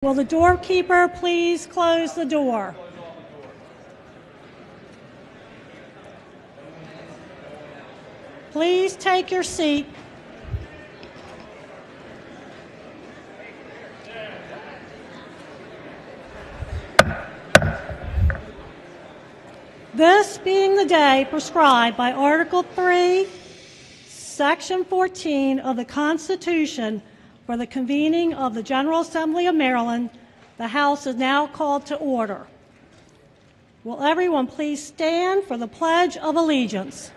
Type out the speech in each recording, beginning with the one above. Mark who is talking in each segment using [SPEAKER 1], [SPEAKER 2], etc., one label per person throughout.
[SPEAKER 1] Will the doorkeeper please close the door? Please take your seat. This being the day prescribed by Article 3, Section 14 of the Constitution for the convening of the General Assembly of Maryland, the House is now called to order. Will everyone please stand for the Pledge of Allegiance?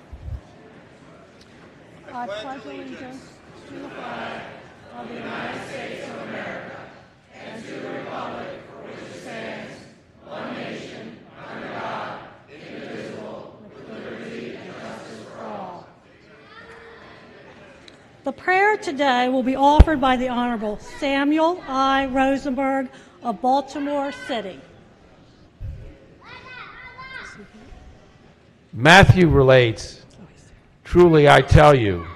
[SPEAKER 1] I pledge allegiance to the flag of the United States of America and to the republic for which it stands, one nation, under God, indivisible, with liberty and justice for all. The prayer today will be offered by the Honorable Samuel I. Rosenberg of Baltimore City.
[SPEAKER 2] Matthew relates, "Truly I tell you,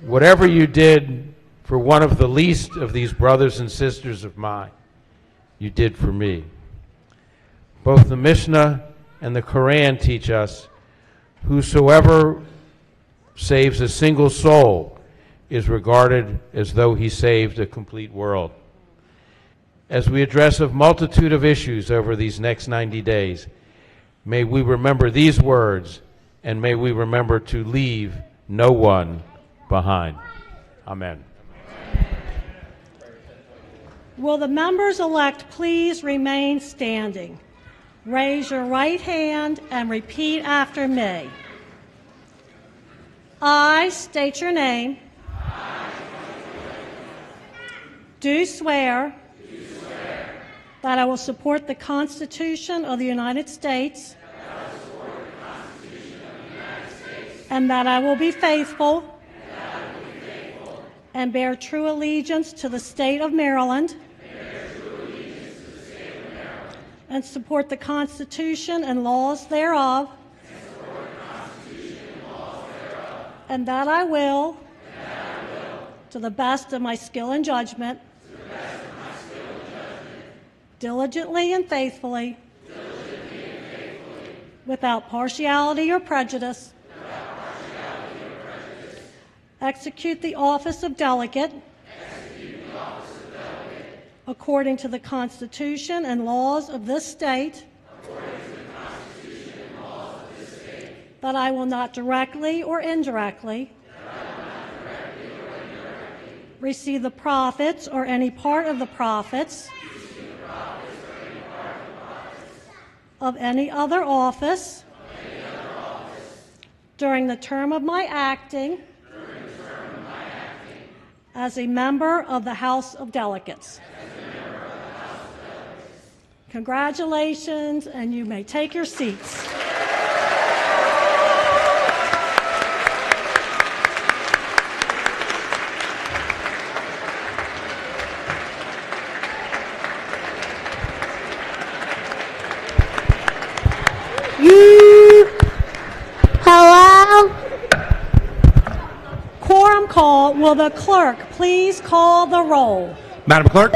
[SPEAKER 2] whatever you did for one of the least of these brothers and sisters of mine, you did for me." Both the Mishnah and the Quran teach us, whosoever saves a single soul is regarded as though he saved a complete world. As we address a multitude of issues over these next 90 days, may we remember these words, and may we remember to leave no one behind. Amen.
[SPEAKER 1] Will the members-elect please remain standing? Raise your right hand and repeat after me. I state your name. Do swear that I will support the Constitution of the United States and that I will be faithful and bear true allegiance to the state of Maryland and support the Constitution and laws thereof, and that I will, to the best of my skill and judgment, diligently and faithfully, without partiality or prejudice, execute the office of delegate according to the Constitution and laws of this state, that I will not directly or indirectly receive the profits or any part of the profits of any other office during the term of my acting as a member of the House of Delegates. Congratulations, and you may take your seats.
[SPEAKER 3] Hello?
[SPEAKER 1] Quorum call. Will the clerk please call the roll?
[SPEAKER 4] Madam Clerk?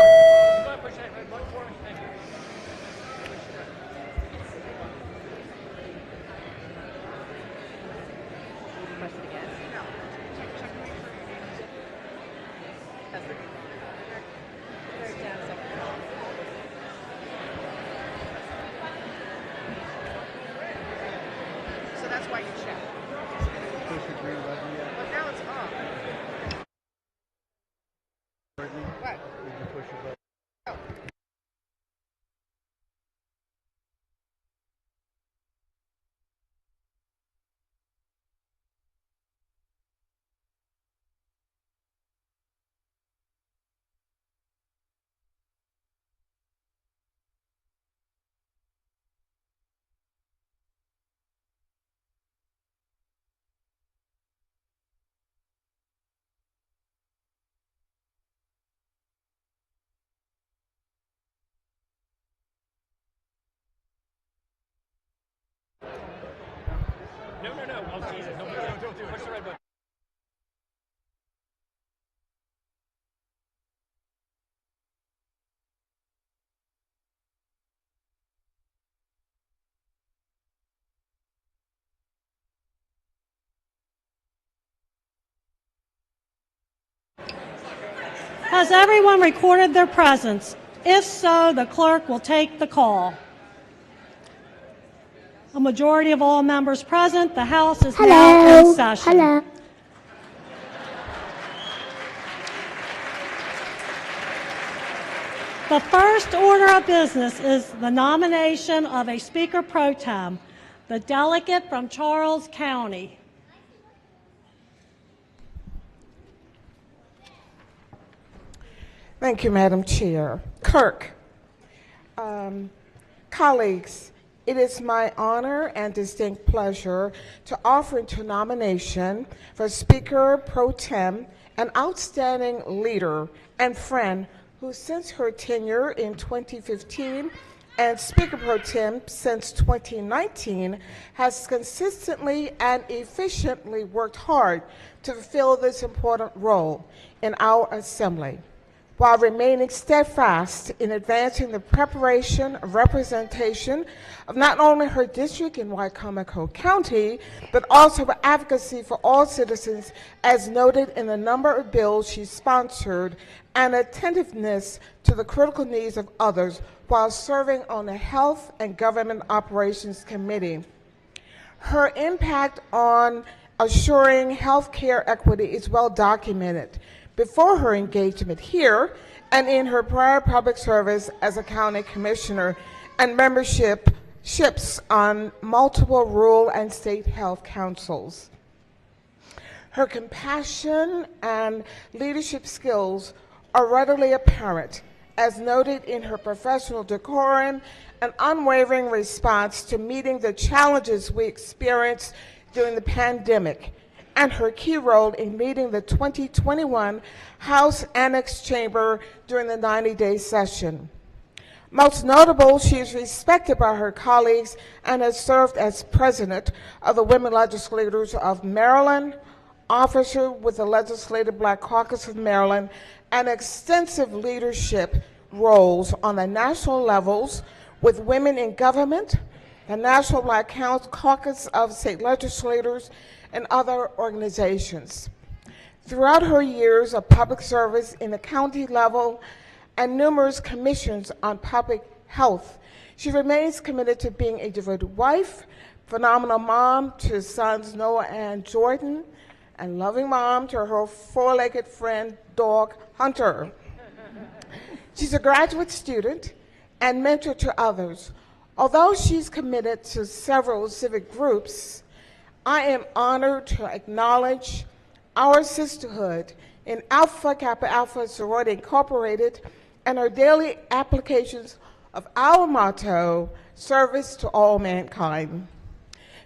[SPEAKER 5] So that's why you check. But now it's off. What? Oh.
[SPEAKER 4] No. Oh, Jesus. No, don't do it. Push the red button.
[SPEAKER 1] Has everyone recorded their presence? If so, the clerk will take the call. A majority of all members present, the House is now in
[SPEAKER 3] Hello.
[SPEAKER 1] session.
[SPEAKER 3] Hello.
[SPEAKER 1] The first order of business is the nomination of a Speaker Pro Tem, the delegate from Charles County.
[SPEAKER 6] Thank you, Madam Chair. Clerk, colleagues, it is my honor and distinct pleasure to offer into nomination for Speaker Pro Tem an outstanding leader and friend who, since her tenure in 2015 and Speaker Pro Tem since 2019, has consistently and efficiently worked hard to fulfill this important role in our Assembly, while remaining steadfast in advancing the preparation of representation of not only her district in Wicomico County, but also for advocacy for all citizens, as noted in the number of bills she sponsored, and attentiveness to the critical needs of others while serving on the Health and Government Operations Committee. Her impact on assuring health care equity is well documented before her engagement here and in her prior public service as a county commissioner and memberships on multiple rural and state health councils. Her compassion and leadership skills are readily apparent, as noted in her professional decorum and unwavering response to meeting the challenges we experienced during the pandemic, and her key role in leading the 2021 House Annex Chamber during the 90-day session. Most notable, she is respected by her colleagues and has served as president of the Women Legislators of Maryland, officer with the Legislative Black Caucus of Maryland, and extensive leadership roles on the national levels with Women in Government, the National Black Caucus of State Legislators, and other organizations. Throughout her years of public service in the county level and numerous commissions on public health, she remains committed to being a devoted wife, phenomenal mom to his sons Noah and Jordan, and loving mom to her four-legged friend, dog Hunter. She's a graduate student and mentor to others. Although she's committed to several civic groups, I am honored to acknowledge our sisterhood in Alpha Kappa Alpha Sorority Incorporated and our daily applications of our motto, service to all mankind.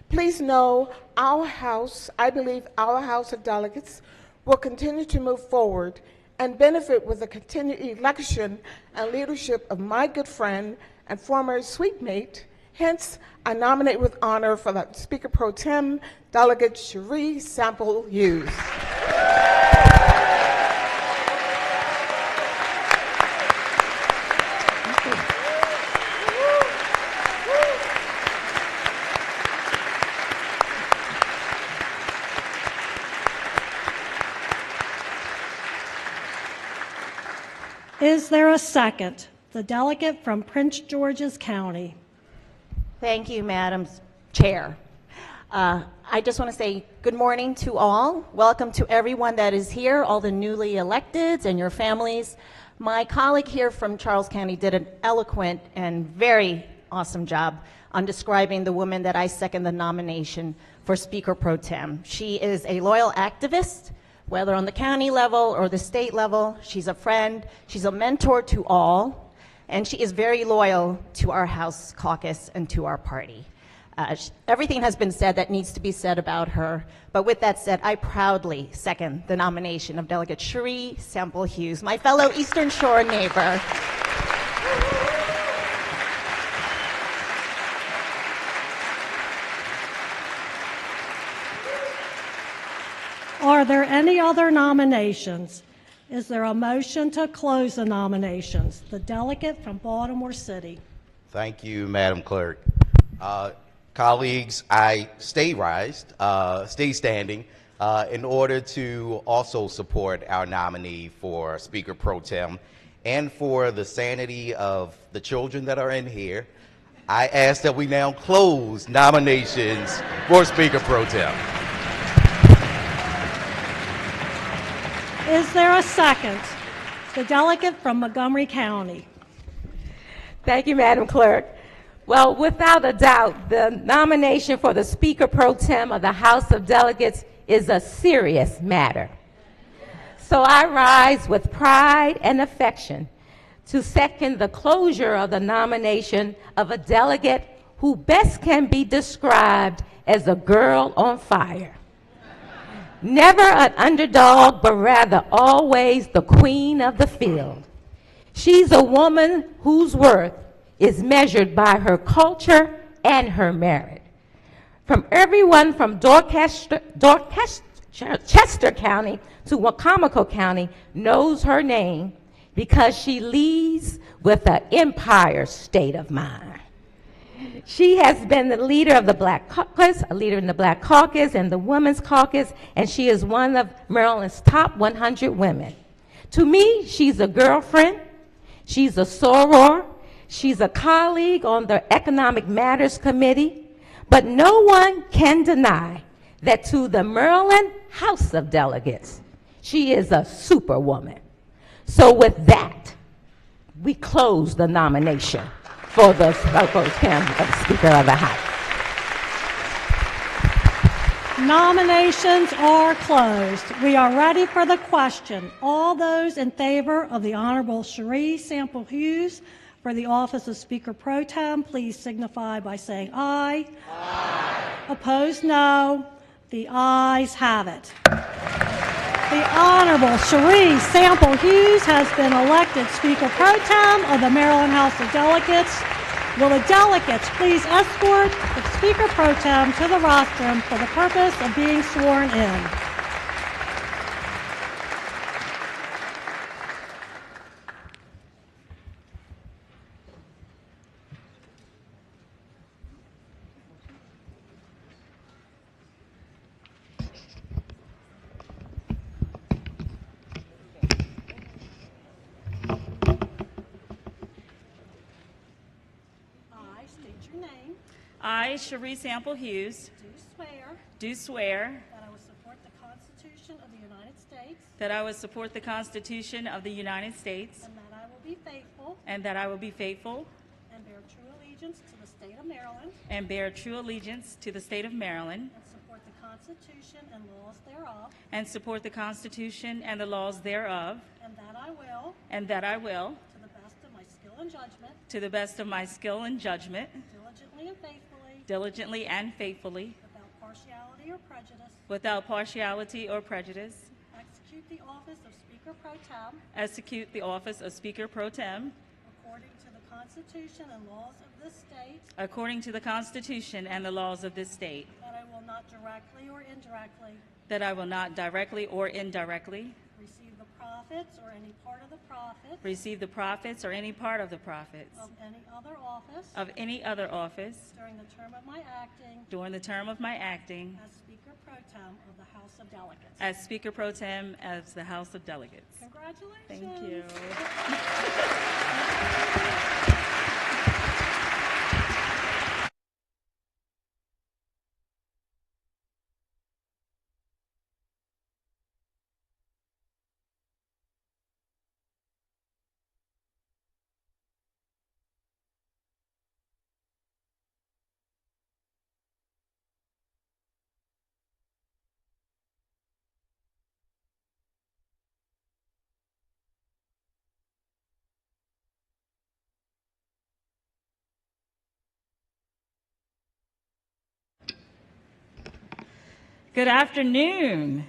[SPEAKER 6] Please know our House, I believe our House of Delegates, will continue to move forward and benefit with the continued election and leadership of my good friend and former suite mate. Hence, I nominate with honor for the Speaker Pro Tem, Delegate Cherie Sample Hughes.
[SPEAKER 1] Is there a second? The delegate from Prince George's County.
[SPEAKER 7] Thank you, Madam Chair. I just want to say good morning to all. Welcome to everyone that is here, all the newly electeds and your families. My colleague here from Charles County did an eloquent and very awesome job on describing the woman that I second the nomination for Speaker Pro Tem. She is a loyal activist, whether on the county level or the state level. She's a friend, she's a mentor to all, and she is very loyal to our House caucus and to our party. Everything has been said that needs to be said about her, but with that said, I proudly second the nomination of Delegate Cherie Sample Hughes, my fellow Eastern Shore neighbor.
[SPEAKER 1] Are there any other nominations? Is there a motion to close the nominations? The delegate from Baltimore City.
[SPEAKER 8] Thank you, Madam Clerk. Colleagues, I stay standing in order to also support our nominee for Speaker Pro Tem and for the sanity of the children that are in here, I ask that we now close nominations for Speaker Pro Tem.
[SPEAKER 1] Is there a second? The delegate from Montgomery County.
[SPEAKER 9] Thank you, Madam Clerk. Well, without a doubt, the nomination for the Speaker Pro Tem of the House of Delegates is a serious matter. So I rise with pride and affection to second the closure of the nomination of a delegate who best can be described as a girl on fire. Never an underdog, but rather always the queen of the field. She's a woman whose worth is measured by her culture and her merit. From everyone from Dorchester County to Wacomico County knows her name because she leads with an empire state of mind. She has been the leader of the Black Caucus, a leader in the Black Caucus and the Women's Caucus, and she is one of Maryland's top 100 women. To me, she's a girlfriend, she's a soror, she's a colleague on the Economic Matters Committee, but no one can deny that to the Maryland House of Delegates, she is a superwoman. So with that, we close the nomination for the Speaker of the House.
[SPEAKER 1] Nominations are closed. We are ready for the question. All those in favor of the Honorable Cherie Sample Hughes for the office of Speaker Pro Tem, please signify by saying aye. Aye. Opposed, no. The ayes have it. The Honorable Cherie Sample Hughes has been elected Speaker Pro Tem of the Maryland House of Delegates. Will the delegates please escort the Speaker Pro Tem to the rostrum for the purpose of being sworn in?
[SPEAKER 10] I, Cherie Sample Hughes, do swear
[SPEAKER 1] that I will support the Constitution of the United States
[SPEAKER 10] that I will support the Constitution of the United States
[SPEAKER 1] and that I will be faithful
[SPEAKER 10] and that I will be faithful
[SPEAKER 1] and bear true allegiance to the state of Maryland
[SPEAKER 10] and bear true allegiance to the state of Maryland
[SPEAKER 1] and support the Constitution and laws thereof,
[SPEAKER 10] and support the Constitution and the laws thereof,
[SPEAKER 1] and that I will,
[SPEAKER 10] and that I will,
[SPEAKER 1] to the best of my skill and judgment,
[SPEAKER 10] to the best of my skill and judgment,
[SPEAKER 1] diligently and faithfully,
[SPEAKER 10] without
[SPEAKER 1] partiality or prejudice,
[SPEAKER 10] execute the office of Speaker Pro Tem,
[SPEAKER 1] according to the Constitution and laws of this state,
[SPEAKER 10] according to the Constitution and the laws of this state,
[SPEAKER 1] that I will not directly or indirectly receive the profits or any part of the profits of any other office
[SPEAKER 10] during the term of my acting
[SPEAKER 1] as Speaker Pro Tem of the House of Delegates.
[SPEAKER 10] as Speaker Pro Tem of the House of Delegates.
[SPEAKER 1] Congratulations.
[SPEAKER 10] Thank you. Good afternoon.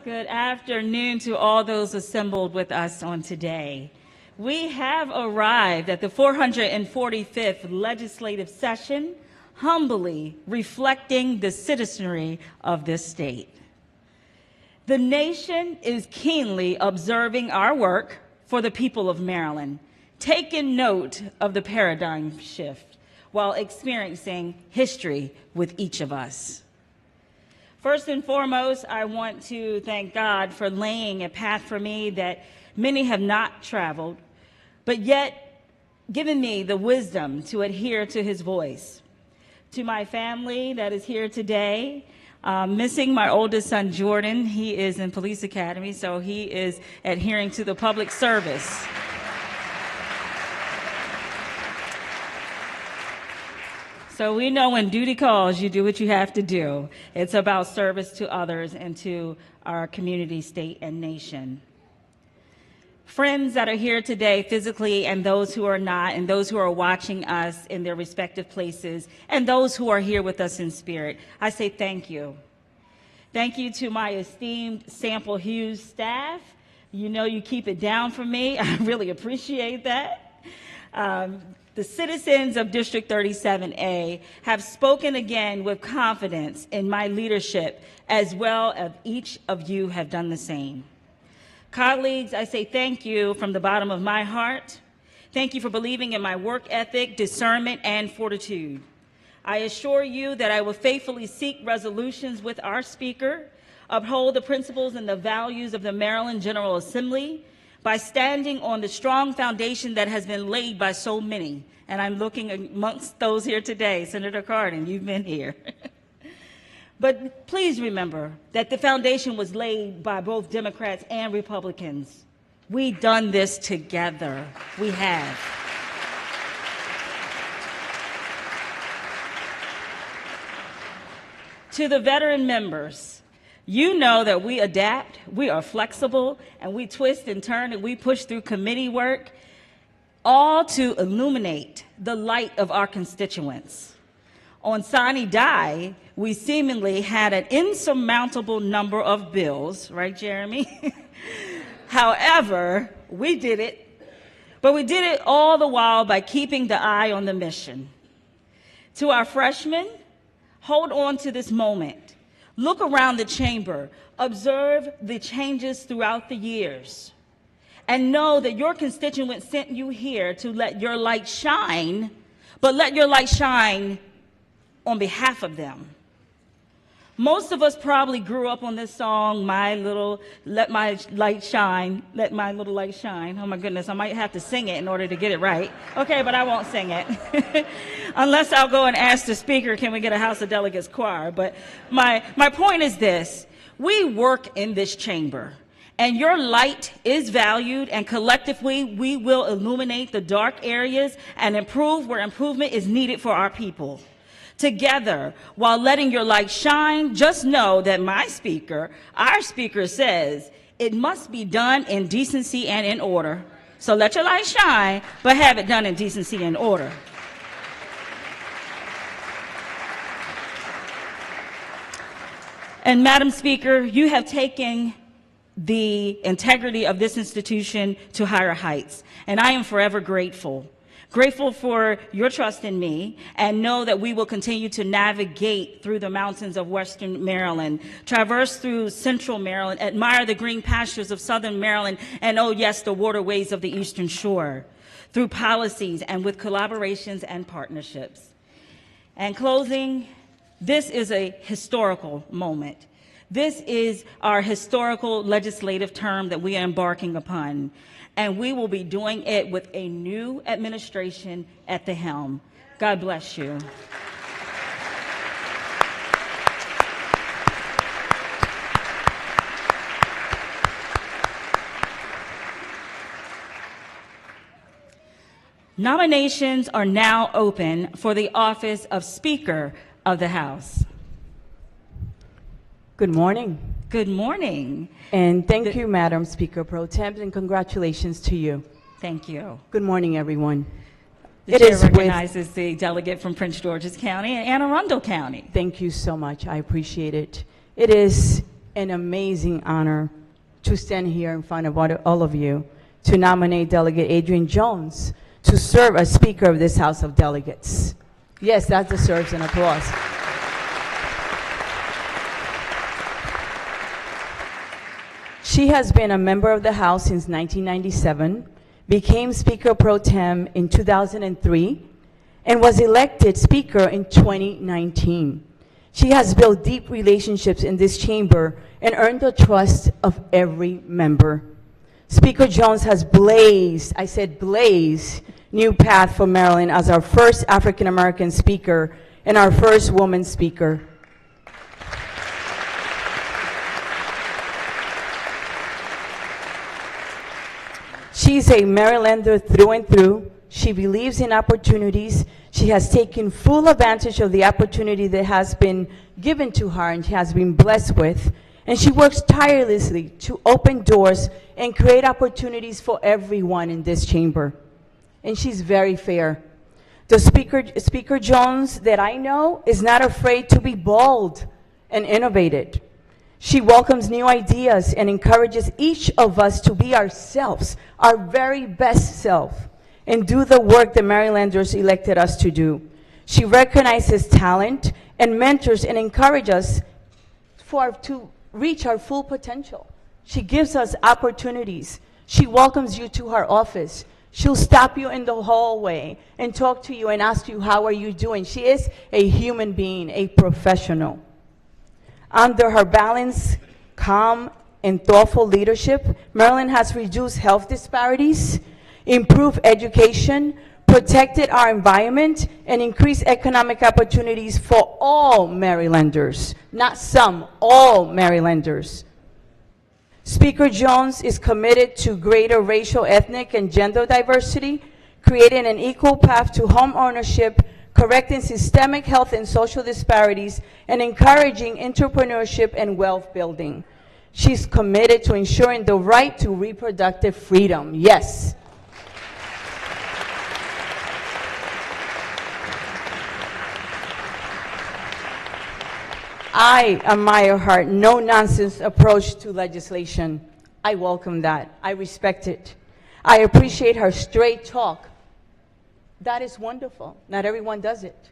[SPEAKER 10] Good afternoon to all those assembled with us on today. We have arrived at the 445th legislative session, humbly reflecting the citizenry of this state. The nation is keenly observing our work for the people of Maryland, taking note of the paradigm shift while experiencing history with each of us. First and foremost, I want to thank God for laying a path for me that many have not traveled, but yet given me the wisdom to adhere to his voice. To my family that is here today, missing my oldest son, Jordan. He is in police academy, so he is adhering to the public service. So we know when duty calls, you do what you have to do. It's about service to others and to our community, state, and nation. Friends that are here today physically and those who are not, and those who are watching us in their respective places, and those who are here with us in spirit, I say thank you. Thank you to my esteemed Sample Hughes staff. You know you keep it down for me. I really appreciate that. The citizens of District 37A have spoken again with confidence in my leadership, as well as each of you have done the same. Colleagues, I say thank you from the bottom of my heart. Thank you for believing in my work ethic, discernment, and fortitude. I assure you that I will faithfully seek resolutions with our Speaker, uphold the principles and the values of the Maryland General Assembly, by standing on the strong foundation that has been laid by so many. And I'm looking amongst those here today. Senator Cardin, you've been here. But please remember that the foundation was laid by both Democrats and Republicans. We've done this together. We have. To the veteran members, you know that we adapt, we are flexible, and we twist and turn and we push through committee work, all to illuminate the light of our constituents. On sine die, we seemingly had an insurmountable number of bills, right, Jeremy? However, we did it, but we did it all the while by keeping the eye on the mission. To our freshmen, hold on to this moment. Look around the chamber, observe the changes throughout the years, and know that your constituents sent you here to let your light shine, but let your light shine on behalf of them. Most of us probably grew up on this song, Let My Light Shine, Let My Little Light Shine. Oh my goodness, I might have to sing it in order to get it right. Okay, but I won't sing it. Unless I'll go and ask the Speaker, can we get a House of Delegates choir? But my point is this: we work in this chamber, and your light is valued, and collectively we will illuminate the dark areas and improve where improvement is needed for our people. Together, while letting your light shine, just know that my Speaker, our Speaker, says it must be done in decency and in order. So let your light shine, but have it done in decency and order. And Madam Speaker, you have taken the integrity of this institution to higher heights, and I am forever grateful. Grateful for your trust in me, and know that we will continue to navigate through the mountains of Western Maryland, traverse through Central Maryland, admire the green pastures of Southern Maryland, and oh yes, the waterways of the Eastern Shore, through policies and with collaborations and partnerships. And closing, this is a historical moment. This is our historical legislative term that we are embarking upon. And we will be doing it with a new administration at the helm. God bless you. Nominations are now open for the office of Speaker of the House.
[SPEAKER 11] Good morning.
[SPEAKER 10] Good morning.
[SPEAKER 11] And thank you, Madam Speaker Pro Tem, and congratulations to you.
[SPEAKER 10] Thank you.
[SPEAKER 11] Good morning, everyone.
[SPEAKER 10] The chair recognizes the delegate from Prince George's County and Anne Arundel County.
[SPEAKER 11] Thank you so much. I appreciate it. It is an amazing honor to stand here in front of all of you to nominate Delegate Adrienne Jones to serve as Speaker of this House of Delegates. Yes, that deserves an applause. She has been a member of the House since 1997, became Speaker Pro Tem in 2003, and was elected Speaker in 2019. She has built deep relationships in this chamber and earned the trust of every member. Speaker Jones has blazed, I said blazed, new path for Maryland as our first African American speaker and our first woman speaker. She's a Marylander through and through. She believes in opportunities. She has taken full advantage of the opportunity that has been given to her and she has been blessed with. And she works tirelessly to open doors and create opportunities for everyone in this chamber. And she's very fair. The Speaker Jones that I know is not afraid to be bold and innovative. She welcomes new ideas and encourages each of us to be ourselves, our very best self, and do the work the Marylanders elected us to do. She recognizes talent and mentors and encourages us to reach our full potential. She gives us opportunities. She welcomes you to her office. She'll stop you in the hallway and talk to you and ask you, how are you doing? She is a human being, a professional. Under her balanced, calm, and thoughtful leadership, Maryland has reduced health disparities, improved education, protected our environment, and increased economic opportunities for all Marylanders, not some, all Marylanders. Speaker Jones is committed to greater racial, ethnic, and gender diversity, creating an equal path to home ownership, correcting systemic health and social disparities, and encouraging entrepreneurship and wealth building. She's committed to ensuring the right to reproductive freedom. Yes. I admire her no-nonsense approach to legislation. I welcome that. I respect it. I appreciate her straight talk. That is wonderful. Not everyone does it.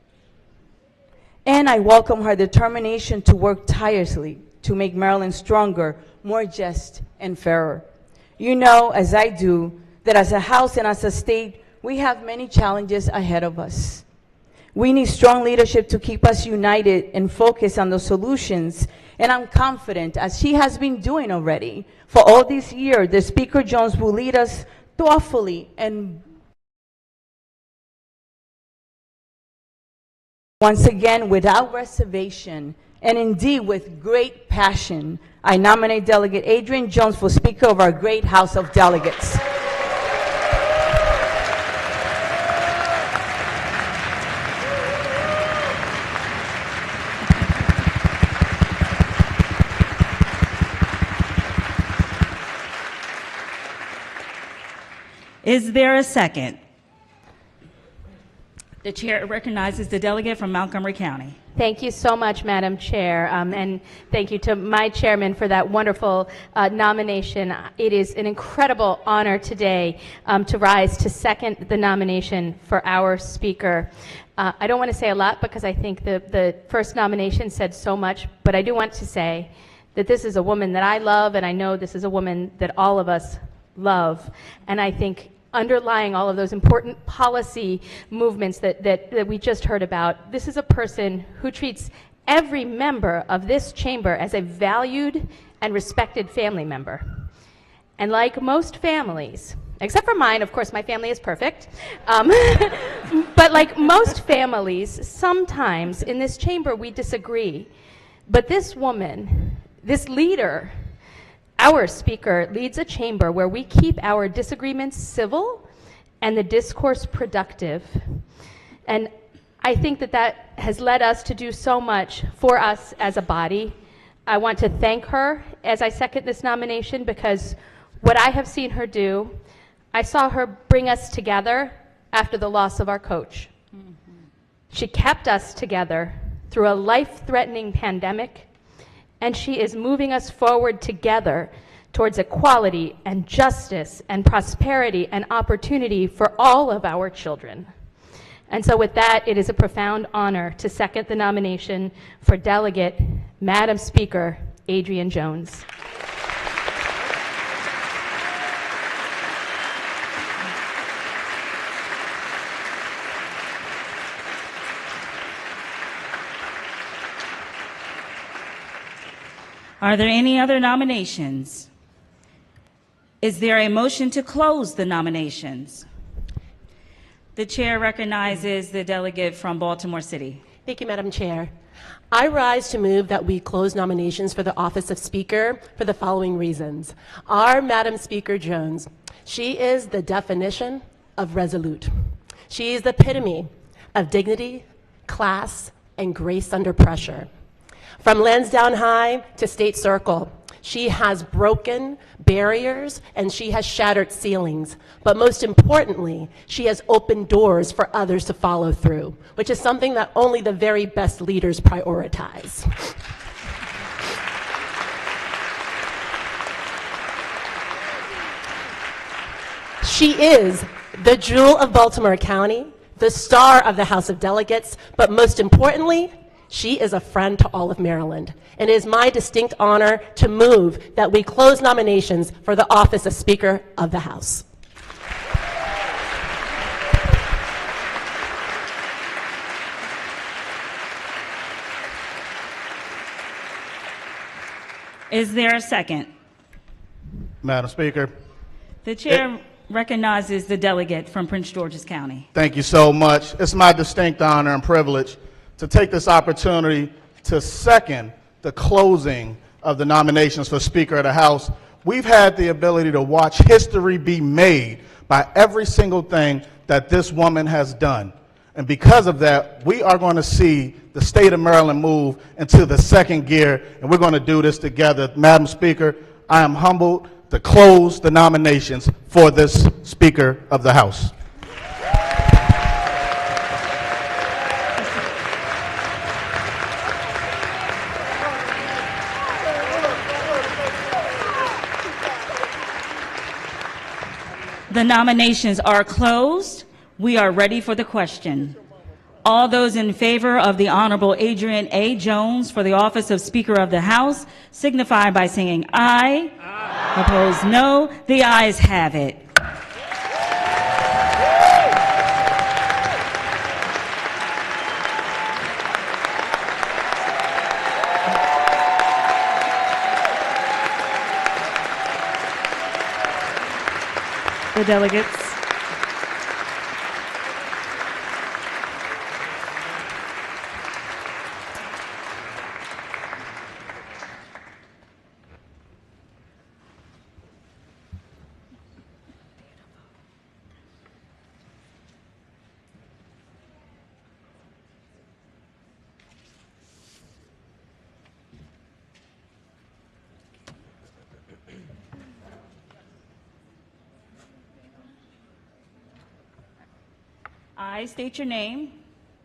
[SPEAKER 11] And I welcome her determination to work tirelessly to make Maryland stronger, more just, and fairer. You know, as I do, that as a House and as a state, we have many challenges ahead of us. We need strong leadership to keep us united and focused on the solutions. And I'm confident, as she has been doing already, for all this year, the Speaker Jones will lead us thoughtfully and once again, without reservation, and indeed with great passion, I nominate Delegate Adrian Jones for Speaker of our great House of Delegates.
[SPEAKER 10] Is there a second? The chair recognizes the delegate from Montgomery County.
[SPEAKER 9] Thank you so much, Madam Chair, and thank you to my chairman for that wonderful nomination. It is an incredible honor today to rise to second the nomination for our speaker. I don't want to say a lot because I think the first nomination said so much, but I do want to say that this is a woman that I love, and I know this is a woman that all of us love, and I think underlying all of those important policy movements that we just heard about, this is a person who treats every member of this chamber as a valued and respected family member. And like most families, except for mine, of course, my family is perfect, but like most families, sometimes in this chamber we disagree. But this woman, this leader, our speaker, leads a chamber where we keep our disagreements civil and the discourse productive. And I think that has led us to do so much for us as a body. I want to thank her as I second this nomination because what I have seen her do, I saw her bring us together after the loss of our coach. She kept us together through a life-threatening pandemic, and she is moving us forward together towards equality and justice and prosperity and opportunity for all of our children. And so with that, it is a profound honor to second the nomination for Delegate Madam Speaker Adrian Jones.
[SPEAKER 10] Are there any other nominations? Is there a motion to close the nominations? The chair recognizes the delegate from Baltimore City.
[SPEAKER 12] Thank you, Madam Chair. I rise to move that we close nominations for the office of Speaker for the following reasons. Our Madam Speaker Jones, she is the definition of resolute. She is the epitome of dignity, class, and grace under pressure. From Lansdowne High to State Circle, she has broken barriers and she has shattered ceilings. But most importantly, she has opened doors for others to follow through, which is something that only the very best leaders prioritize. She is the jewel of Baltimore County, the star of the House of Delegates, but most importantly, she is a friend to all of Maryland. And it is my distinct honor to move that we close nominations for the office of Speaker of the House.
[SPEAKER 10] Is there a second?
[SPEAKER 13] Madam Speaker.
[SPEAKER 10] The chair recognizes the delegate from Prince George's County.
[SPEAKER 13] Thank you so much. It's my distinct honor and privilege to take this opportunity to second the closing of the nominations for Speaker of the House. We've had the ability to watch history be made by every single thing that this woman has done. And because of that, we are going to see the state of Maryland move into the second gear, and we're going to do this together. Madam Speaker, I am humbled to close the nominations for this Speaker of the House.
[SPEAKER 10] The nominations are closed. We are ready for the question. All those in favor of the Honorable Adrian A. Jones for the office of Speaker of the House signify by saying aye. Aye. Opposed, no. The ayes have it. The delegates. I state your name.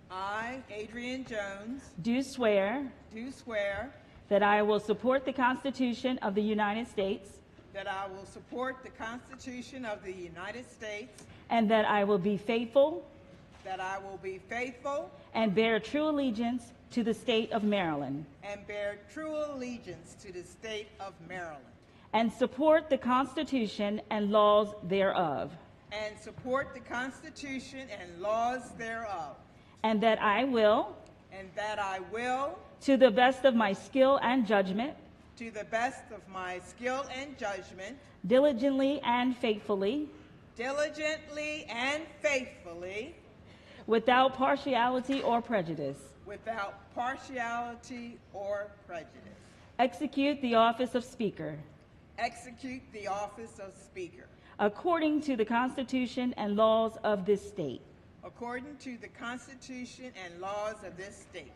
[SPEAKER 14] I, Adrian Jones,
[SPEAKER 10] Do swear
[SPEAKER 14] do swear
[SPEAKER 10] that I will support the Constitution of the United States
[SPEAKER 14] that I will support the Constitution of the United States,
[SPEAKER 10] and that I will be faithful
[SPEAKER 14] that I will be faithful
[SPEAKER 10] and bear true allegiance to the state of Maryland,
[SPEAKER 14] and bear true allegiance to the state of Maryland,
[SPEAKER 10] and support the Constitution and laws thereof,
[SPEAKER 14] and support the Constitution and laws thereof,
[SPEAKER 10] and that I will, to the best of my skill and judgment,
[SPEAKER 14] to the best of my skill and judgment,
[SPEAKER 10] diligently and faithfully, without partiality or prejudice, execute the office of Speaker according to the Constitution and laws of this state,
[SPEAKER 14] according to the Constitution and laws of this state,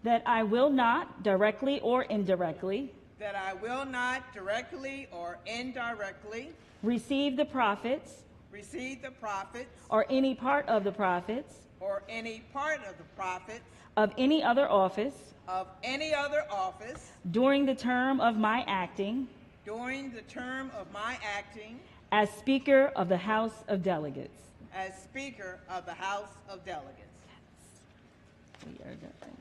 [SPEAKER 10] that I will not directly or indirectly
[SPEAKER 14] that I will not directly or indirectly
[SPEAKER 10] receive the profits
[SPEAKER 14] or
[SPEAKER 10] any part of the profits
[SPEAKER 14] any part of the profits
[SPEAKER 10] of any other office
[SPEAKER 14] of any other office
[SPEAKER 10] during the term of my acting as Speaker of the House of Delegates.
[SPEAKER 14] as Speaker of the House of Delegates.
[SPEAKER 10] We are done.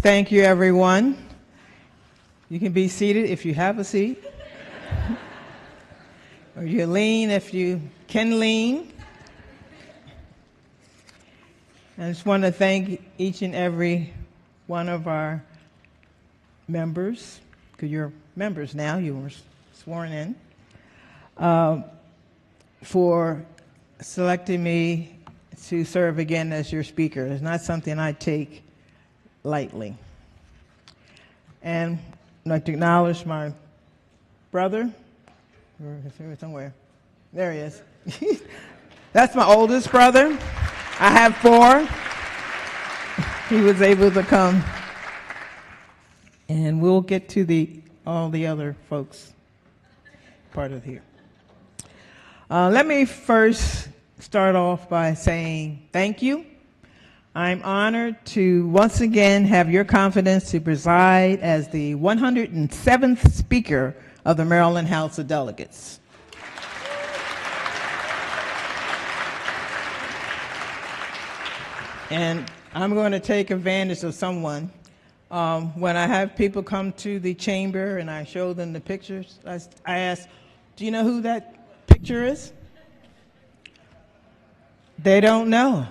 [SPEAKER 14] Thank you, everyone. You can be seated if you have a seat. Or you lean if you can lean. I just want to thank each and every one of our members, because you're members now, you were sworn in, for selecting me to serve again as your speaker. It's not something I take lightly. And I'd like to acknowledge my brother. He's here somewhere. There he is. That's my oldest brother. I have 4. He was able to come. And we'll get to all the other folks part of here. Let me first start off by saying thank you. I'm honored to once again have your confidence to preside as the 107th Speaker of the Maryland House of Delegates. And I'm going to take advantage of someone. When I have people come to the chamber and I show them the pictures, I ask, do you know who that picture is? They don't know.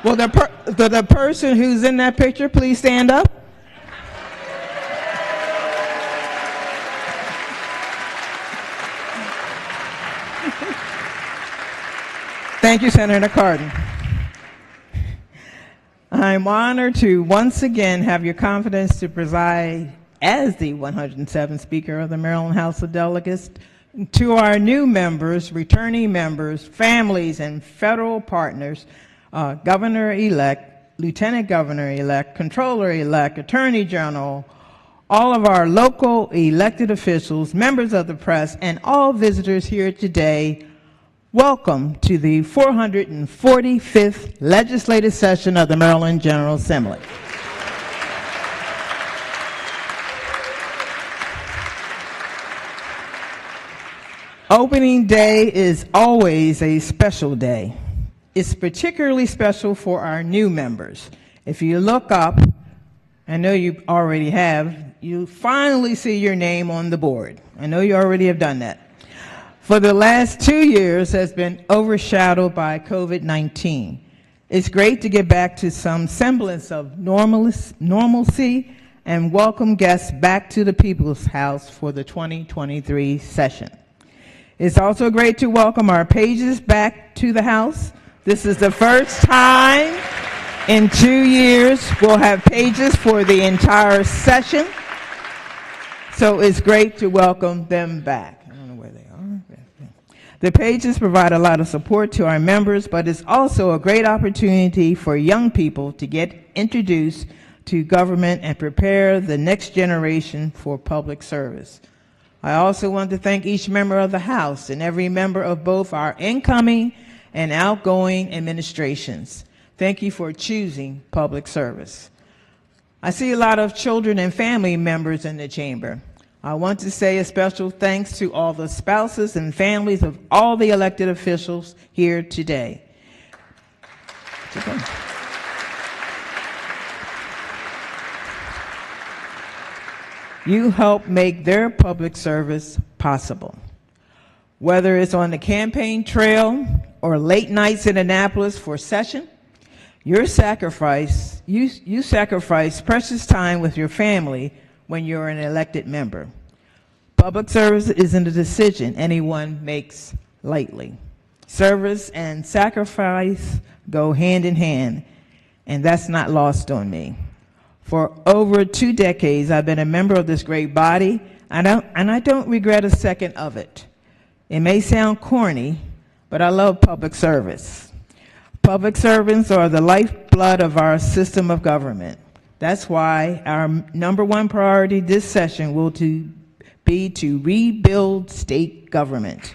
[SPEAKER 14] Well, the person who's in that picture, please stand up. Thank you, Senator Cardin. I'm honored to once again have your confidence to preside as the 107th Speaker of the Maryland House of Delegates. To our new members, returning members, families, and federal partners, Governor-elect, Lieutenant Governor-elect, Controller-elect, Attorney General, all of our local elected officials, members of the press, and all visitors here today, welcome to the 445th legislative session of the Maryland General Assembly. Opening day is always a special day. It's particularly special for our new members. If you look up, I know you already have, you finally see your name on the board. I know you already have done that. For the last 2 years has been overshadowed by COVID-19. It's great to get back to some semblance of normalcy and welcome guests back to the People's House for the 2023 session. It's also great to welcome our pages back to the House. This is the first time in 2 years we'll have pages for the entire session. So it's great to welcome them back. I don't know where they are. The pages provide a lot of support to our members, but it's also a great opportunity for young people to get introduced to government and prepare the next generation for public service. I also want to thank each member of the House and every member of both our incoming and outgoing administrations. Thank you for choosing public service. I see a lot of children and family members in the chamber. I want to say a special thanks to all the spouses and families of all the elected officials here today. You help make their public service possible. Whether it's on the campaign trail or late nights in Annapolis for session, you sacrifice precious time with your family when you're an elected member. Public service isn't a decision anyone makes lightly. Service and sacrifice go hand in hand, and that's not lost on me. For over 2 decades, I've been a member of this great body, and I don't regret a second of it. It may sound corny, but I love public service. Public servants are the lifeblood of our system of government. That's why our number one priority this session will be to rebuild state government.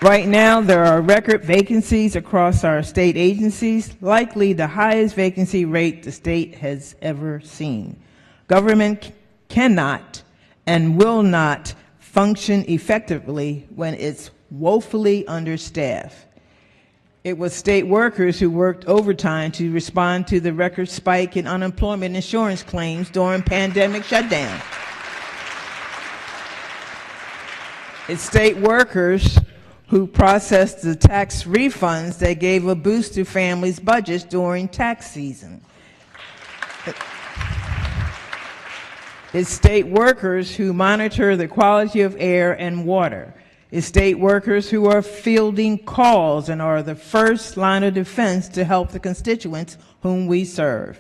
[SPEAKER 14] Right now, there are record vacancies across our state agencies, likely the highest vacancy rate the state has ever seen. Government cannot and will not function effectively when it's woefully understaffed. It was state workers who worked overtime to respond to the record spike in unemployment insurance claims during pandemic shutdown. It's state workers who processed the tax refunds that gave a boost to families' budgets during tax season. It's state workers who monitor the quality of air and water. It's state workers who are fielding calls and are the first line of defense to help the constituents whom we serve.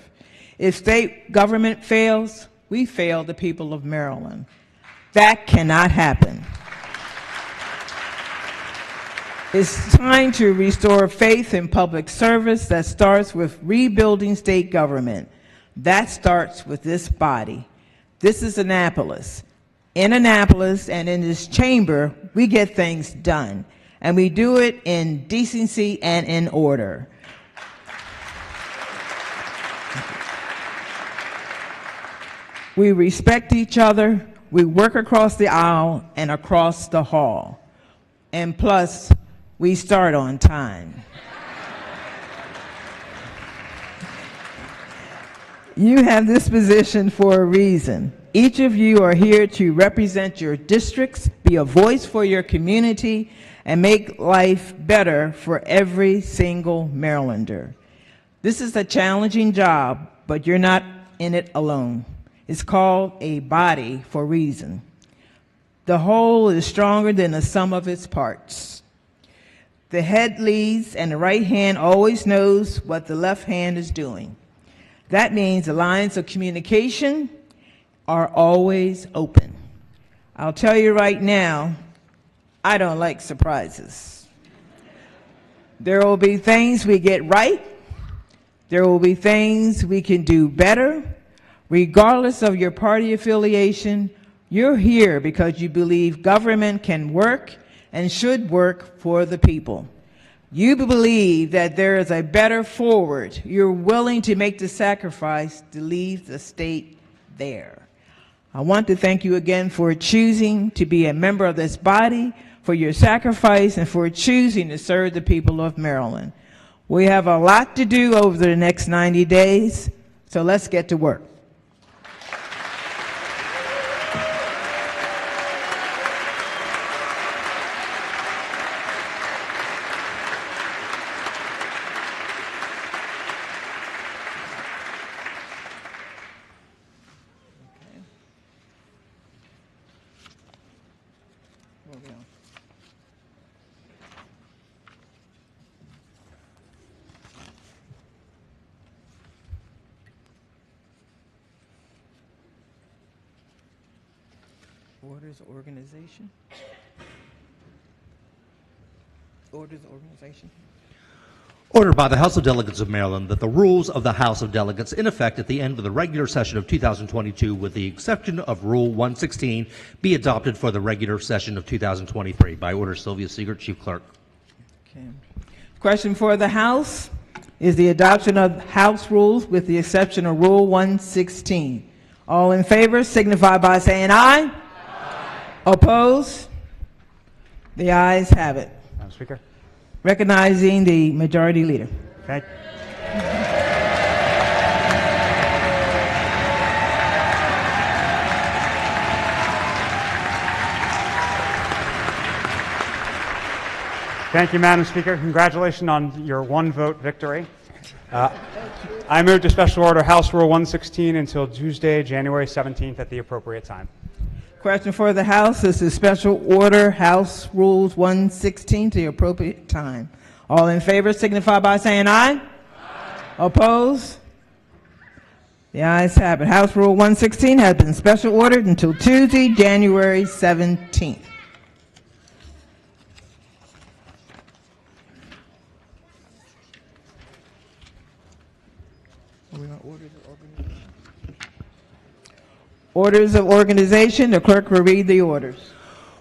[SPEAKER 14] If state government fails, we fail the people of Maryland. That cannot happen. It's time to restore faith in public service that starts with rebuilding state government. That starts with this body. This is Annapolis. In Annapolis and in this chamber, we get things done, and we do it in decency and in order. We respect each other, we work across the aisle and across the hall, and plus, we start on time. You have this position for a reason. Each of you are here to represent your districts, be a voice for your community, and make life better for every single Marylander. This is a challenging job, but you're not in it alone. It's called a body for a reason. The whole is stronger than the sum of its parts. The head leads, and the right hand always knows what the left hand is doing. That means the lines of communication are always open. I'll tell you right now, I don't like surprises. There will be things we get right. There will be things we can do better. Regardless of your party affiliation, you're here because you believe government can work and should work for the people. You believe that there is a better forward. You're willing to make the sacrifice to leave the state there. I want to thank you again for choosing to be a member of this body, for your sacrifice, and for choosing to serve the people of Maryland. We have a lot to do over the next 90 days, so let's get to work. Orders of organization. Orders of organization.
[SPEAKER 15] Ordered by the House of Delegates of Maryland that the rules of the House of Delegates in effect at the end of the regular session of 2022, with the exception of Rule 116, be adopted for the regular session of 2023. By order, Sylvia Siegert, Chief Clerk.
[SPEAKER 14] Okay. Question for the House is the adoption of House rules with the exception of Rule 116. All in favor signify by saying aye. Opposed? The ayes have it.
[SPEAKER 4] Madam Speaker.
[SPEAKER 14] Recognizing the majority leader.
[SPEAKER 4] Thank you, Madam Speaker. Congratulations on your one-vote victory. I move to special order House Rule 116 until Tuesday, January 17th at the appropriate time.
[SPEAKER 14] Question for the House is the special order House Rules 116 to the appropriate time. All in favor signify by saying aye. Opposed? The ayes have it. House Rule 116 has been special ordered until Tuesday, January 17th. Orders of organization. The clerk will read the orders.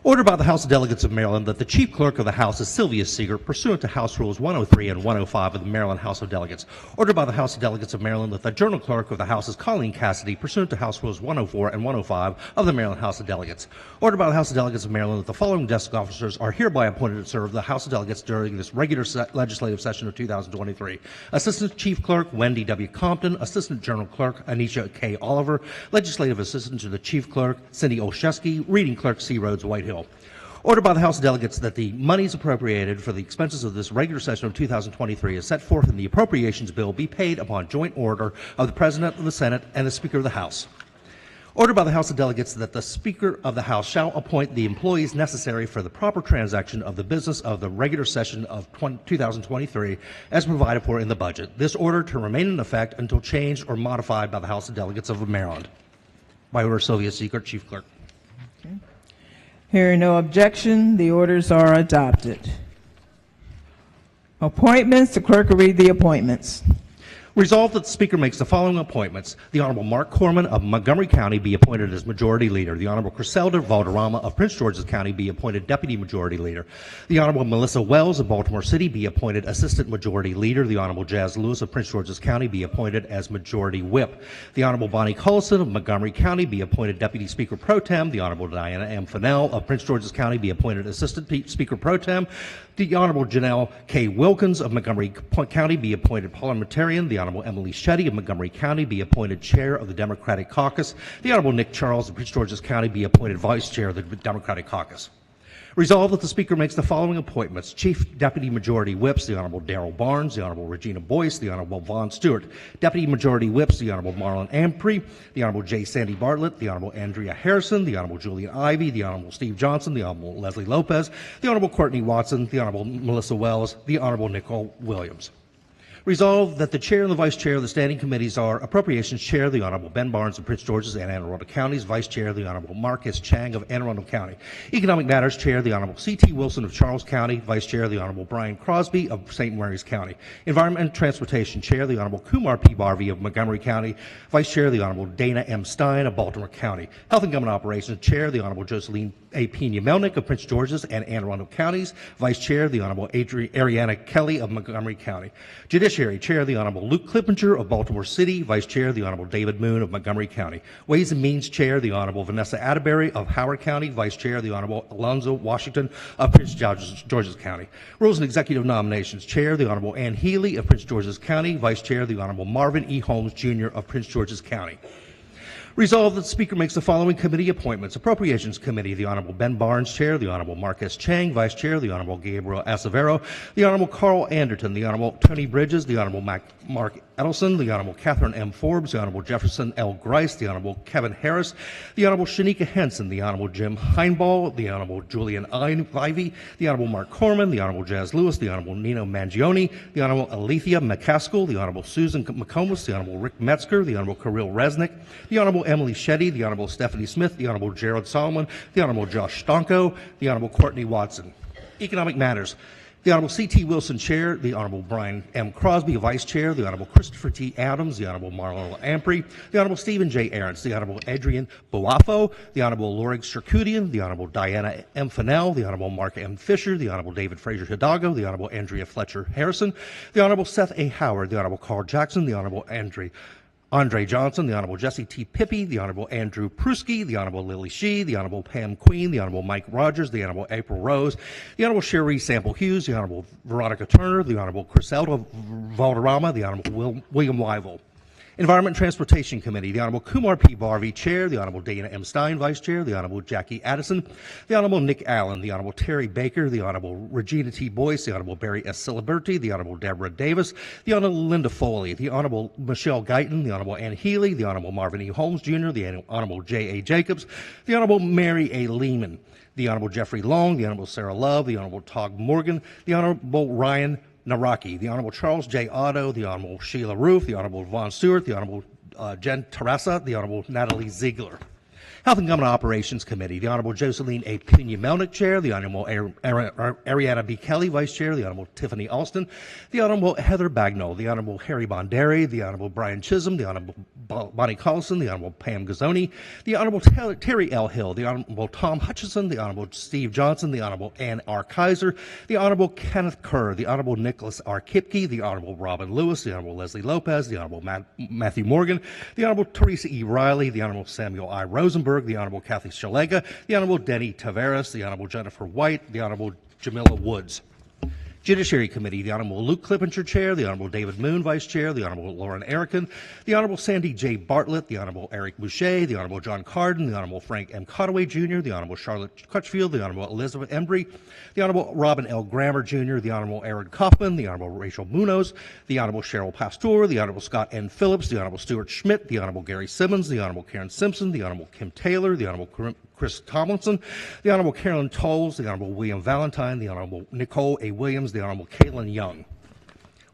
[SPEAKER 15] Ordered by the House of Delegates of Maryland that the Chief Clerk of the House is Sylvia Seeger, pursuant to House Rules 103 and 105 of the Maryland House of Delegates. Ordered by the House of Delegates of Maryland that the Journal Clerk of the House is Colleen Cassidy, pursuant to House Rules 104 and 105 of the Maryland House of Delegates. Ordered by the House of Delegates of Maryland that the following desk officers are hereby appointed to serve the House of Delegates during this regular legislative session of 2023. Assistant Chief Clerk Wendy W. Compton, Assistant Journal Clerk Anisha K. Oliver, Legislative Assistant to the Chief Clerk Cindy Olszewski, Reading Clerk C. Rhodes Whitehill. Ordered by the House of Delegates that the monies appropriated for the expenses of this regular session of 2023 as set forth in the Appropriations Bill be paid upon joint order of the President of the Senate and the Speaker of the House. Ordered by the House of Delegates that the Speaker of the House shall appoint the employees necessary for the proper transaction of the business of the regular session of 2023 as provided for in the budget. This order to remain in effect until changed or modified by the House of Delegates of Maryland. By order, Sylvia Seeger, Chief Clerk.
[SPEAKER 14] Hearing no objection, the orders are adopted. Appointments. The clerk will read the appointments.
[SPEAKER 15] Resolved that the Speaker makes the following appointments. The Honorable Mark Corman of Montgomery County be appointed as Majority Leader. The Honorable Griselda Valderrama of Prince George's County be appointed Deputy Majority Leader. The Honorable Melissa Wells of Baltimore City be appointed Assistant Majority Leader. The Honorable Jazz Lewis of Prince George's County be appointed as Majority Whip. The Honorable Bonnie Cullison of Montgomery County be appointed Deputy Speaker Pro Tem. The Honorable Diana M. Fennell of Prince George's County be appointed Assistant Speaker Pro Tem. The Honorable Janelle K. Wilkins of Montgomery County be appointed Parliamentarian. The Honorable Emily Shetty of Montgomery County be appointed Chair of the Democratic Caucus. The Honorable Nick Charles of Prince George's County be appointed Vice Chair of the Democratic Caucus. Resolved that the Speaker makes the following appointments. Chief Deputy Majority Whips, the Honorable Darrell Barnes, the Honorable Regina Boyce, the Honorable Vaughn Stewart. Deputy Majority Whips, the Honorable Marlon Ampry, the Honorable J. Sandy Bartlett, the Honorable Andrea Harrison, the Honorable Julian Ivey, the Honorable Steve Johnson, the Honorable Leslie Lopez, the Honorable Courtney Watson, the Honorable Melissa Wells, the Honorable Nicole Williams. Resolved that the Chair and the Vice Chair of the Standing Committees are Appropriations Chair, the Honorable Ben Barnes of Prince George's and Anne Arundel Counties, Vice Chair, the Honorable Marcus Chang of Anne Arundel County. Economic Matters Chair, the Honorable C.T. Wilson of Charles County, Vice Chair, the Honorable Brian Crosby of St. Mary's County. Environment and Transportation Chair, the Honorable Kumar P. Barvey of Montgomery County, Vice Chair, the Honorable Dana M. Stein of Baltimore County. Health and Government Operations Chair, the Honorable Joseline A. Pena Melnick of Prince George's and Anne Arundel Counties. Vice Chair, the Honorable Ariana Kelly of Montgomery County. Judiciary Chair, the Honorable Luke Clippinger of Baltimore City. Vice Chair, the Honorable David Moon of Montgomery County. Ways and Means Chair, the Honorable Vanessa Atterbury of Howard County. Vice Chair, the Honorable Alonzo Washington of Prince George's County. Rules and Executive Nominations Chair, the Honorable Ann Healy of Prince George's County. Vice Chair, the Honorable Marvin E. Holmes Jr. of Prince George's County. Resolved that the Speaker makes the following committee appointments. Appropriations Committee, the Honorable Ben Barnes, Chair, the Honorable Marcus Chang, Vice Chair, the Honorable Gabriel Acevero, the Honorable Carl Anderton, the Honorable Tony Bridges, the Honorable Mark Edelson, the Honorable Catherine M. Forbes, the Honorable Jefferson L. Grice, the Honorable Kevin Harris, the Honorable Shanika Henson, the Honorable Jim Heinball, the Honorable Julian Ivey, the Honorable Mark Corman, the Honorable Jazz Lewis, the Honorable Nino Mangione, the Honorable Alethea McCaskill, the Honorable Susan McComas, the Honorable Rick Metzger, the Honorable Kirill Resnick, the Honorable Emily Shetty, the Honorable Stephanie Smith, the Honorable Gerald Solomon, the Honorable Josh Stonko, the Honorable Courtney Watson. Economic Matters. The Honorable C.T. Wilson, Chair, the Honorable Brian M. Crosby, Vice Chair, the Honorable Christopher T. Adams, the Honorable Marlon Ampry, the Honorable Stephen J. Ahrens, the Honorable Adrian Boafo, the Honorable Lorig Sherkudian, the Honorable Diana M. Fennell, the Honorable Mark M. Fisher, the Honorable David Fraser Hidalgo, the Honorable Andrea Fletcher Harrison, the Honorable Seth A. Howard, the Honorable Carl Jackson, the Honorable Andre Johnson, the Honorable Jesse T. Pippy, the Honorable Andrew Pruski, the Honorable Lily Shee, the Honorable Pam Queen, the Honorable Mike Rogers, the Honorable April Rose, the Honorable Sherry Sample Hughes, the Honorable Veronica Turner, the Honorable Griselda Valderrama, the Honorable William Wyville. Environment and Transportation Committee, the Honorable Kumar P. Barvey, Chair, the Honorable Dana M. Stein, Vice Chair, the Honorable Jackie Addison, the Honorable Nick Allen, the Honorable Terry Baker, the Honorable Regina T. Boyce, the Honorable Barry S. Ciliberti, the Honorable Deborah Davis, the Honorable Linda Foley, the Honorable Michelle Guyton, the Honorable Ann Healy, the Honorable Marvin E. Holmes Jr., the Honorable J. A. Jacobs, the Honorable Mary A. Lehman, the Honorable Jeffrey Long, the Honorable Sarah Love, the Honorable Todd Morgan, the Honorable Ryan Naraki, the Honorable Charles J. Otto, the Honorable Sheila Roof, the Honorable Vaughn Stewart, the Honorable Jen Teresa, the Honorable Natalie Ziegler. Health and Government Operations Committee, the Honorable Joseline A. Pena-Melnick, Chair, the Honorable Ariana B. Kelly, Vice Chair, the Honorable Tiffany Alston, the Honorable Heather Bagnall, the Honorable Harry Bonderi, the Honorable Brian Chisholm, the Honorable Bonnie Collison, the Honorable Pam Gazzoni, the Honorable Terry L. Hill, the Honorable Tom Hutchison, the Honorable Steve Johnson, the Honorable Ann R. Kaiser, the Honorable Kenneth Kerr, the Honorable Nicholas R. Kipke, the Honorable Robin Lewis, the Honorable Leslie Lopez, the Honorable Matthew Morgan, the Honorable Teresa E. Riley, the Honorable Samuel I. Rosenberg, the Honorable Kathy Shalega, the Honorable Denny Taveras, the Honorable Jennifer White, the Honorable Jamila Woods. Judiciary Committee, the Honorable Luke Clippinger, Chair, the Honorable David Moon, Vice Chair, the Honorable Lauren Erickson, the Honorable Sandy J. Bartlett, the Honorable Eric Boucher, the Honorable John Carden, the Honorable Frank M. Cottaway, Jr., the Honorable Charlotte Crutchfield, the Honorable Elizabeth Embry, the Honorable Robin L. Grammer, Jr., the Honorable Aaron Kaufman, the Honorable Rachel Munoz, the Honorable Cheryl Pasteur, the Honorable Scott N. Phillips, the Honorable Stuart Schmidt, the Honorable Gary Simmons, the Honorable Karen Simpson, the Honorable Kim Taylor, the Honorable Chris Tomlinson, the Honorable Carolyn Tolles, the Honorable William Valentine, the Honorable Nicole A. Williams, the Honorable Caitlin Young.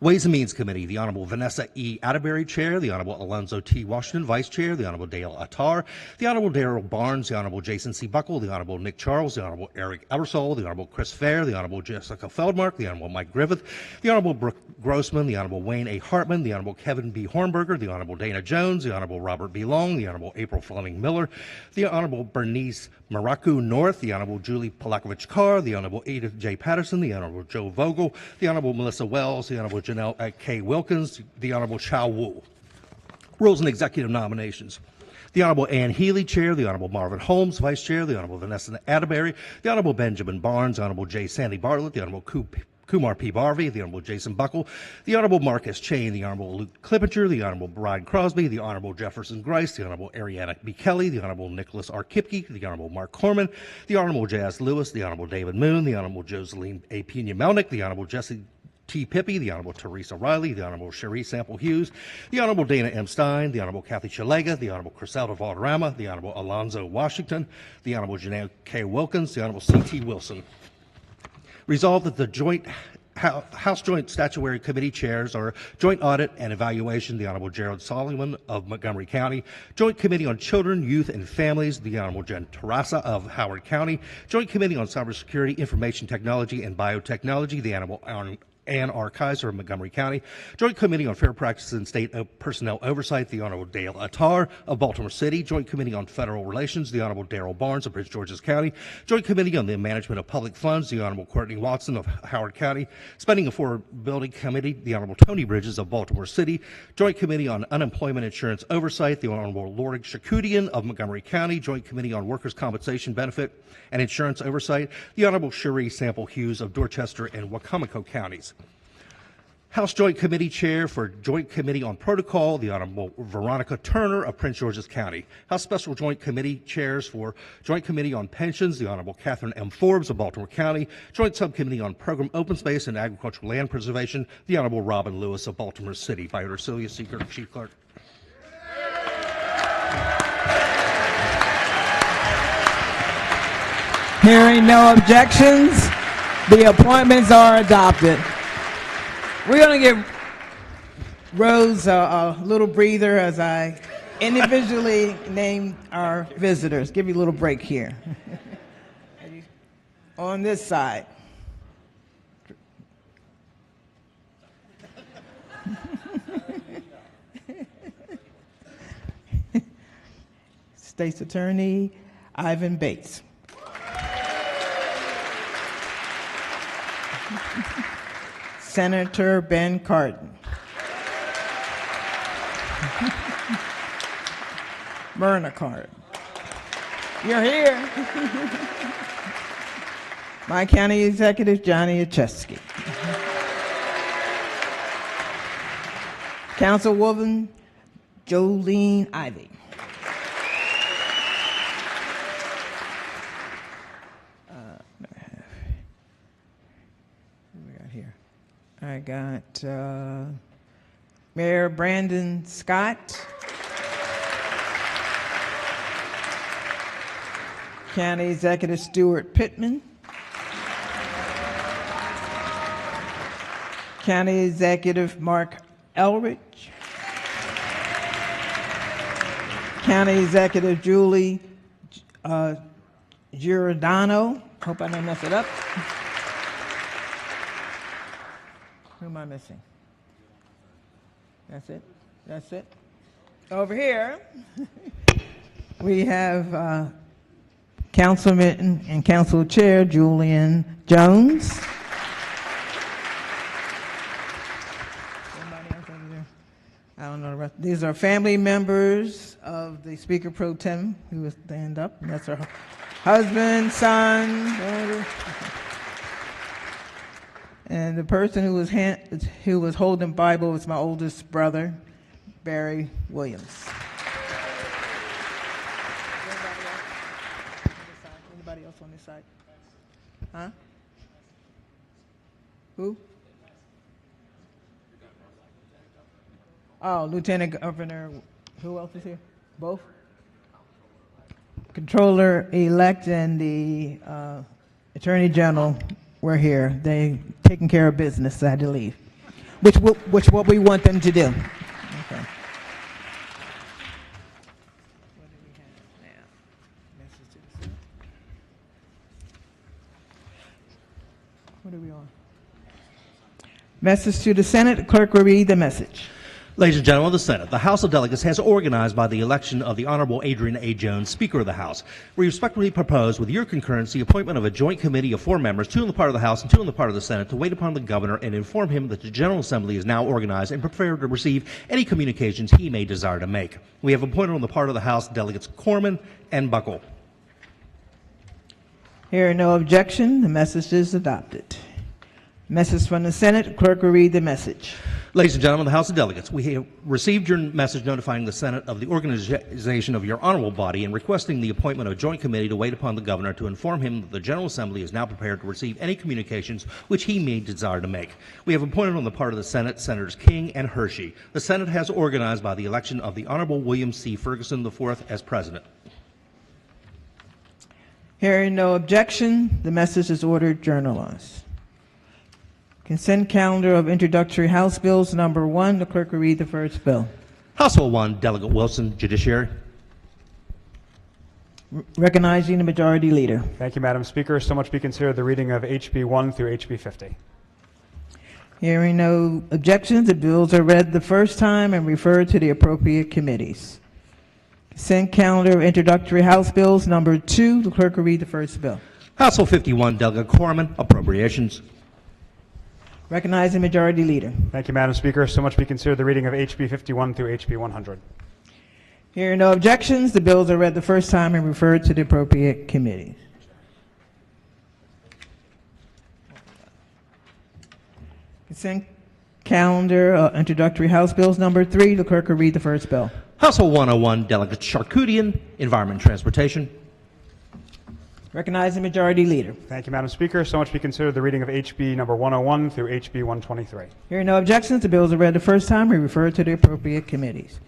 [SPEAKER 15] Ways and Means Committee, the Honorable Vanessa E. Atterbury, Chair, the Honorable Alonzo T. Washington, Vice Chair, the Honorable Dale Attar, the Honorable Darrell Barnes, the Honorable Jason C. Buckle, the Honorable Nick Charles, the Honorable Eric Ebersol, the Honorable Chris Fair, the Honorable Jessica Feldmark, the Honorable Mike Griffith, the Honorable Brooke Grossman, the Honorable Wayne A. Hartman, the Honorable Kevin B. Hornberger, the Honorable Dana Jones, the Honorable Robert B. Long, the Honorable April Fleming Miller, the Honorable Bernice Maracu North, the Honorable Julie Polakovich Carr, the Honorable Edith J. Patterson, the Honorable Joe Vogel, the Honorable Melissa Wells, the Honorable Janelle K. Wilkins, the Honorable Chow Wu. Rules and Executive Nominations. The Honorable Ann Healy, Chair, the Honorable Marvin Holmes, Vice Chair, the Honorable Vanessa Atterbury, the Honorable Benjamin Barnes, the Honorable J. Sandy Bartlett, the Honorable Kumar P. Barvey, the Honorable Jason Buckle, the Honorable Marcus Chain, the Honorable Luke Clippinger, the Honorable Brian Crosby, the Honorable Jefferson Grice, the Honorable Ariana B. Kelly, the Honorable Nicholas R. Kipke, the Honorable Mark Corman, the Honorable Jazz Lewis, the Honorable David Moon, the Honorable Joseline A. Pena-Melnick, the Honorable Jesse T. Pippi, the Honorable Teresa Riley, the Honorable Cherie Sample Hughes, the Honorable Dana M. Stein, the Honorable Kathy Shalega, the Honorable Criselda Valderrama, the Honorable Alonzo Washington, the Honorable Janelle K. Wilkins, the Honorable C.T. Wilson. Resolved that the House Joint Statutory Committee chairs are Joint Audit and Evaluation, the Honorable Gerald Solomon of Montgomery County, Joint Committee on Children, Youth, and Families, the Honorable Jen Terrassa of Howard County, Joint Committee on Cybersecurity, Information Technology, and Biotechnology, the Honorable Ann R. Kaiser of Montgomery County, Joint Committee on Fair Practices and State Personnel Oversight, the Honorable Dale Attar of Baltimore City, Joint Committee on Federal Relations, the Honorable Darrell Barnes of Prince George's County, Joint Committee on the Management of Public Funds, the Honorable Courtney Watson of Howard County, Spending Affordability Committee, the Honorable Tony Bridges of Baltimore City, Joint Committee on Unemployment Insurance Oversight, the Honorable Lorig Shakudian of Montgomery County, Joint Committee on Workers' Compensation Benefit and Insurance Oversight, the Honorable Cherie Sample Hughes of Dorchester and Wacomico Counties. House Joint Committee Chair for Joint Committee on Protocol, the Honorable Veronica Turner of Prince George's County. House Special Joint Committee Chairs for Joint Committee on Pensions, the Honorable Catherine M. Forbes of Baltimore County. Joint Subcommittee on Program Open Space and Agricultural Land Preservation, the Honorable Robin Lewis of Baltimore City. By order, Celia Seeker, Chief Clerk.
[SPEAKER 14] Hearing no objections, the appointments are adopted. We're going to give Rose a little breather as I individually name our visitors. Give you a little break here. On this side. State's Attorney Ivan Bates. Senator Ben Cardin. Myrna Cardin. You're here. My County Executive, Johnny Acheski. Councilwoman Jolene Ivey. I got Mayor Brandon Scott, County Executive Stuart Pittman, County Executive Mark Elrich, County Executive Julie Giordano. Hope I didn't mess it up. Who am I missing? That's it. That's it. Over here, we have Councilman and Council Chair Julian Jones. Somebody else over there? I don't know the rest. These are family members of the Speaker Pro Tem who will stand up. That's her husband, son, daughter. And the person who was holding Bible was my oldest brother, Barry Williams. Anybody else on this side? Huh? Who? Oh, Lieutenant Governor. Who else is here? Both? Controller-elect and the Attorney General were here. They taking care of business. I had to leave, which what we want them to do. Okay. What do we have now? Message to the Senate. What are we on? Message to the Senate. The clerk will read the message.
[SPEAKER 15] Ladies and gentlemen of the Senate, the House of Delegates has organized by the election of the Honorable Adrian A. Jones, Speaker of the House. We respectfully propose, with your concurrence, the appointment of a joint committee of 4 members, 2 on the part of the House and 2 on the part of the Senate, to wait upon the governor and inform him that the General Assembly is now organized and prepared to receive any communications he may desire to make. We have appointed on the part of the House Delegates Corman and Buckle.
[SPEAKER 14] Hearing no objection, the message is adopted. Message from the Senate. The clerk will read the message.
[SPEAKER 15] Ladies and gentlemen of the House of Delegates, we have received your message notifying the Senate of the organization of your honorable body and requesting the appointment of a joint committee to wait upon the governor to inform him that the General Assembly is now prepared to receive any communications which he may desire to make. We have appointed on the part of the Senate Senators King and Hershey. The Senate has organized by the election of the Honorable William C. Ferguson IV as president.
[SPEAKER 14] Hearing no objection, the message is ordered journalized. Consent calendar of introductory House bills, number 1. The clerk will read the first bill.
[SPEAKER 15] House Bill 1, Delegate Wilson, Judiciary.
[SPEAKER 14] Recognizing the majority leader.
[SPEAKER 4] Thank you, Madam Speaker. So much be considered the reading of HB 1 through HB 50.
[SPEAKER 14] Hearing no objections, the bills are read the first time and referred to the appropriate committees. Consent calendar of introductory House bills, number 2. The clerk will read the first bill.
[SPEAKER 15] House Bill 51, Delegate Corman, Appropriations.
[SPEAKER 14] Recognizing majority leader.
[SPEAKER 4] Thank you, Madam Speaker. So much be considered the reading of HB 51 through HB 100.
[SPEAKER 14] Hearing no objections, the bills are read the first time and referred to the appropriate committees. Consent calendar, introductory House bills, number 3. The clerk will read the first bill.
[SPEAKER 15] House Bill 101, Delegate Charkoudian, Environment and Transportation.
[SPEAKER 14] Recognizing majority leader.
[SPEAKER 4] Thank you, Madam Speaker. So much be considered the reading of HB number 101 through HB 123.
[SPEAKER 14] Hearing no objections, the bills are read the first time and referred to the appropriate committees.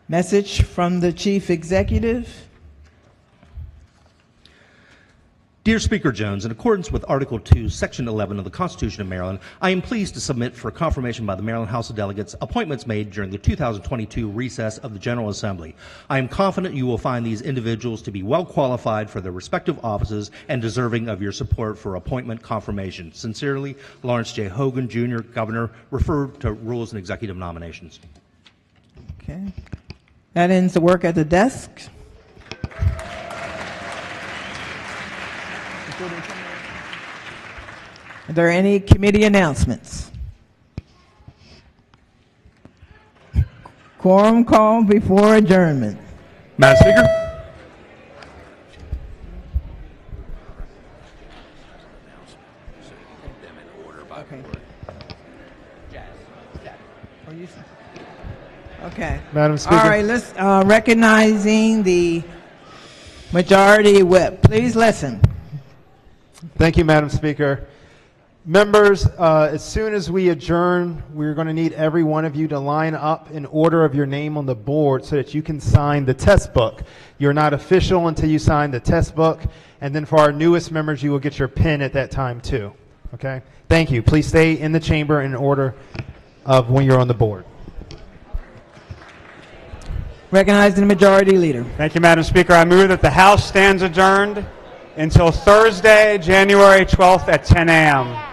[SPEAKER 14] Message from the Chief Executive.
[SPEAKER 15] Dear Speaker Jones, in accordance with Article 2, Section 11 of the Constitution of Maryland, I am pleased to submit for confirmation by the Maryland House of Delegates appointments made during the 2022 recess of the General Assembly. I am confident you will find these individuals to be well qualified for their respective offices and deserving of your support for appointment confirmation. Sincerely, Lawrence J. Hogan, Jr., Governor, referred to Rules and Executive Nominations.
[SPEAKER 14] Okay. That ends the work at the desk. Are there any committee announcements? Quorum call before adjournment.
[SPEAKER 15] Madam Speaker.
[SPEAKER 14] Okay. Okay.
[SPEAKER 5] Madam Speaker.
[SPEAKER 14] All right, let's recognizing the majority whip. Please listen.
[SPEAKER 5] Thank you, Madam Speaker. Members, as soon as we adjourn, we're going to need every one of you to line up in order of your name on the board so that you can sign the test book. You're not official until you sign the test book, and then for our newest members, you will get your pin at that time too. Okay? Thank you. Please stay in the chamber in order of when you're on the board.
[SPEAKER 14] Recognizing the Majority Leader.
[SPEAKER 4] Thank you, Madam Speaker. I move that the House stands adjourned until Thursday, January 12th at 10 a.m.